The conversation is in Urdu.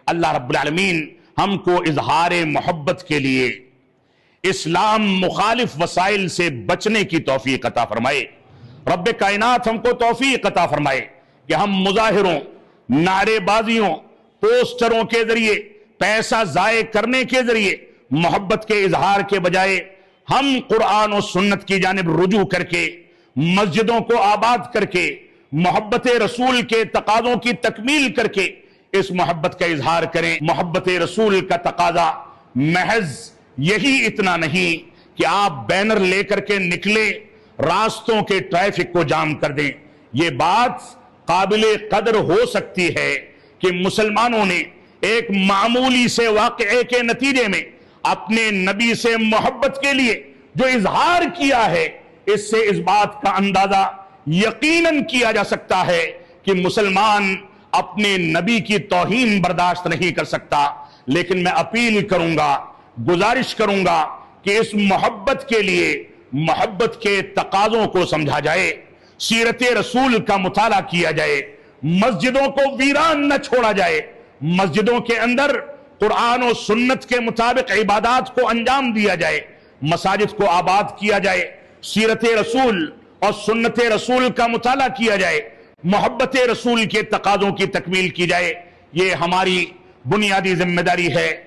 اللہ رب العالمین ہم کو اظہار محبت کے لیے اسلام مخالف وسائل سے بچنے کی توفیق عطا فرمائے۔ رب کائنات ہم کو توفیق عطا فرمائے کہ ہم مظاہروں، نعرے بازیوں، پوسٹروں کے ذریعے، پیسہ ضائع کرنے کے ذریعے محبت کے اظہار کے بجائے ہم قرآن و سنت کی جانب رجوع کر کے مسجدوں کو آباد کر کے محبت رسول کے تقاضوں کی تکمیل کر کے اس محبت کا اظہار کریں۔ محبت رسول کا تقاضا محض یہی اتنا نہیں کہ آپ بینر لے کر کے نکلے راستوں کے ٹریفک کو جام کر دیں۔ یہ بات قابل قدر ہو سکتی ہے کہ مسلمانوں نے ایک معمولی سے واقعے کے نتیجے میں اپنے نبی سے محبت کے لیے جو اظہار کیا ہے، اس سے اس بات کا اندازہ یقیناً کیا جا سکتا ہے کہ مسلمان اپنے نبی کی توہین برداشت نہیں کر سکتا۔ لیکن میں اپیل کروں گا، گزارش کروں گا کہ اس محبت کے لیے محبت کے تقاضوں کو سمجھا جائے، سیرت رسول کا مطالعہ کیا جائے، مسجدوں کو ویران نہ چھوڑا جائے، مسجدوں کے اندر قرآن و سنت کے مطابق عبادات کو انجام دیا جائے، مساجد کو آباد کیا جائے، سیرت رسول اور سنت رسول کا مطالعہ کیا جائے، محبت رسول کے تقاضوں کی تکمیل کی جائے۔ یہ ہماری بنیادی ذمہ داری ہے۔